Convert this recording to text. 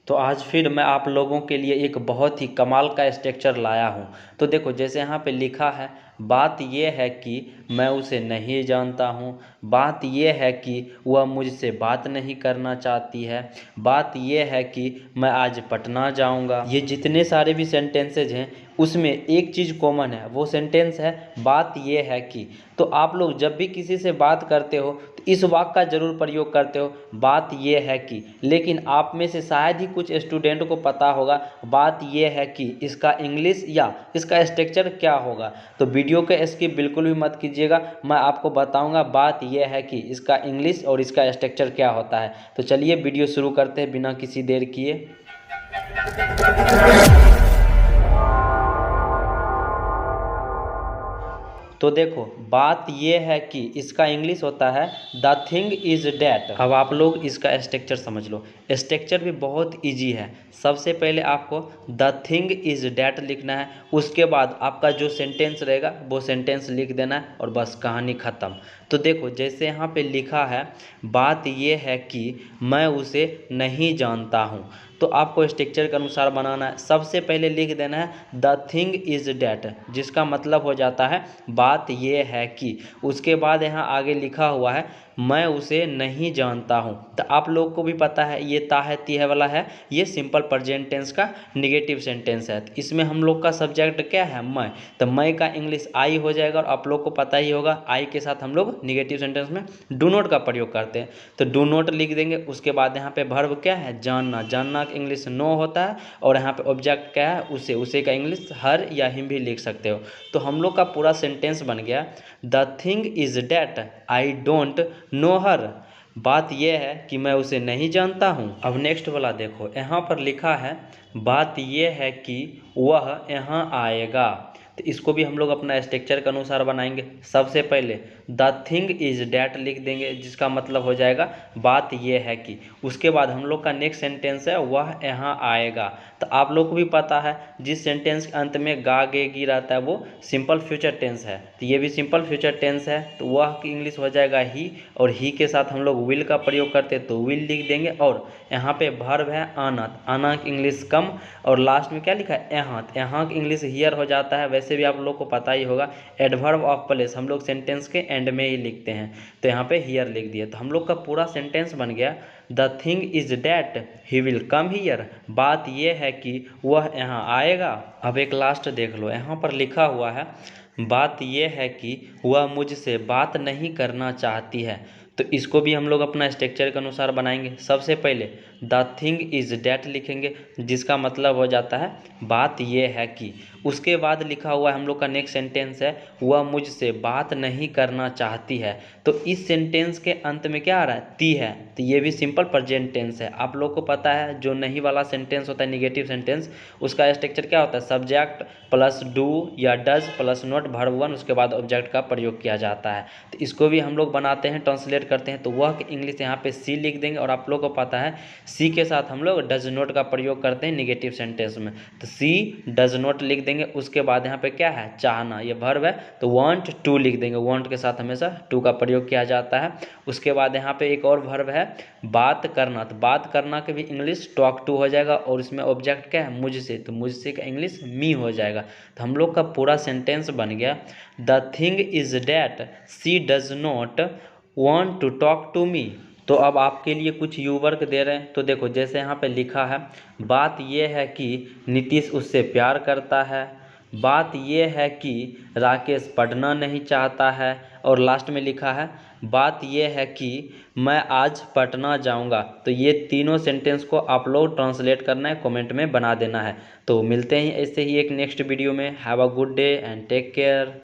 तो आज फिर मैं आप लोगों के लिए एक बहुत ही कमाल का स्ट्रक्चर लाया हूँ। तो देखो जैसे यहाँ पे लिखा है, बात ये है कि मैं उसे नहीं जानता हूँ, बात ये है कि वह मुझसे बात नहीं करना चाहती है, बात ये है कि मैं आज पटना जाऊँगा। ये जितने सारे भी सेंटेंसेज हैं उसमें एक चीज़ कॉमन है, वो सेंटेंस है बात ये है कि। तो आप लोग जब भी किसी से बात करते हो तो इस वाक्य का जरूर प्रयोग करते हो, बात ये है कि। लेकिन आप में से शायद ही कुछ स्टूडेंट को पता होगा बात ये है कि इसका इंग्लिश या इसका स्ट्रक्चर क्या होगा। तो वीडियो के स्किप बिल्कुल भी मत कीजिएगा, मैं आपको बताऊंगा बात ये है कि इसका इंग्लिश और इसका स्ट्रक्चर क्या होता है। तो चलिए वीडियो शुरू करते हैं बिना किसी देर किए। तो देखो बात ये है कि इसका इंग्लिश होता है द थिंग इज डैट। अब आप लोग इसका स्ट्रक्चर समझ लो, स्ट्रक्चर भी बहुत इजी है। सबसे पहले आपको द थिंग इज डैट लिखना है, उसके बाद आपका जो सेंटेंस रहेगा वो सेंटेंस लिख देना है और बस कहानी ख़त्म। तो देखो जैसे यहाँ पे लिखा है बात ये है कि मैं उसे नहीं जानता हूँ, तो आपको स्ट्रक्चर के अनुसार बनाना है। सबसे पहले लिख देना है द थिंग इज डैट, जिसका मतलब हो जाता है बात ये है कि। उसके बाद यहाँ आगे लिखा हुआ है मैं उसे नहीं जानता हूँ। तो आप लोग को भी पता है ये ता है ती है वाला है, ये सिंपल प्रेजेंट टेंस का निगेटिव सेंटेंस है। तो इसमें हम लोग का सब्जेक्ट क्या है, मैं। तो मैं का इंग्लिश आई हो जाएगा और आप लोग को पता ही होगा आई के साथ हम लोग निगेटिव सेंटेंस में डू नॉट का प्रयोग करते हैं। तो डू नॉट लिख देंगे। उसके बाद यहाँ पे वर्ब क्या है, जानना। जानना का इंग्लिश नो होता है और यहाँ पे ऑब्जेक्ट क्या है, उसे। उसे का इंग्लिश हर या हिम भी लिख सकते हो। तो हम लोग का पूरा सेंटेंस बन गया the thing is that I don't know her. बात यह है कि मैं उसे नहीं जानता हूँ। अब नेक्स्ट वाला देखो, यहाँ पर लिखा है बात यह है कि वह यहाँ आएगा। तो इसको भी हम लोग अपना स्ट्रक्चर के अनुसार बनाएंगे। सबसे पहले द थिंग इज डैट लिख देंगे, जिसका मतलब हो जाएगा बात यह है कि। उसके बाद हम लोग का नेक्स्ट सेंटेंस है वह यहाँ आएगा। तो आप लोग को भी पता है जिस सेंटेंस के अंत में गा गे गी रहता है वो सिंपल फ्यूचर टेंस है। तो ये भी सिंपल फ्यूचर टेंस है। तो वह की इंग्लिश हो जाएगा ही, और ही के साथ हम लोग विल का प्रयोग करते हैं तो विल लिख देंगे। और यहाँ पे वर्ब है आना। आना की इंग्लिश कम, और लास्ट में क्या लिखा है यहाँ। यहाँ की इंग्लिश हियर हो जाता है। वैसे भी आप लोग को पता ही होगा एडवर्ब ऑफ प्लेस हम लोग सेंटेंस के एंड में ही लिखते हैं, तो यहाँ पे हियर लिख दिया। तो हम लोग का पूरा सेंटेंस बन गया the thing is that he will come here. बात यह है कि वह यहाँ आएगा। अब एक लास्ट देख लो, यहाँ पर लिखा हुआ है बात यह है कि वह मुझसे बात नहीं करना चाहती है। तो इसको भी हम लोग अपना स्ट्रक्चर के अनुसार बनाएंगे। सबसे पहले द थिंग इज डैट लिखेंगे, जिसका मतलब हो जाता है बात यह है कि। उसके बाद लिखा हुआ है हम लोग का नेक्स्ट सेंटेंस है वह मुझसे बात नहीं करना चाहती है। तो इस सेंटेंस के अंत में क्या आ रहा है, ती है। तो ये भी सिंपल प्रेजेंट टेंस है। आप लोग को पता है जो नहीं वाला सेंटेंस होता है निगेटिव सेंटेंस, उसका स्ट्रक्चर क्या होता है, सब्जेक्ट प्लस डू या does plus not verb one, उसके बाद ऑब्जेक्ट का प्रयोग किया जाता है। तो इसको भी हम लोग बनाते हैं, ट्रांसलेट करते हैं। तो वह इंग्लिश यहाँ पे सी लिख देंगे, और आप लोग को पता है सी के साथ हम लोग डज नॉट का प्रयोग करते हैं निगेटिव सेंटेंस में। तो सी डज नॉट लिख देंगे। उसके बाद यहाँ पे क्या है, चाहना, ये वर्ब है तो वांट टू लिख देंगे। वांट के साथ हमेशा टू का प्रयोग किया जाता है। उसके बाद यहाँ पे एक और वर्ब है बात करना। तो बात करना के भी इंग्लिश टॉक टू हो जाएगा, और इसमें ऑब्जेक्ट क्या है, मुझसे। तो मुझसे का इंग्लिश मी हो जाएगा। तो हम लोग का पूरा सेंटेंस बन गया the thing is that she does not want to talk to me. तो अब आपके लिए कुछ यू वर्क दे रहे हैं। तो देखो जैसे यहाँ पे लिखा है बात यह है कि नीतीश उससे प्यार करता है, बात यह है कि राकेश पढ़ना नहीं चाहता है, और लास्ट में लिखा है बात यह है कि मैं आज पटना जाऊंगा। तो ये तीनों सेंटेंस को आप लोग ट्रांसलेट करना है, कमेंट में बना देना है। तो मिलते हैं ऐसे ही एक नेक्स्ट वीडियो में। Have a good day and take care.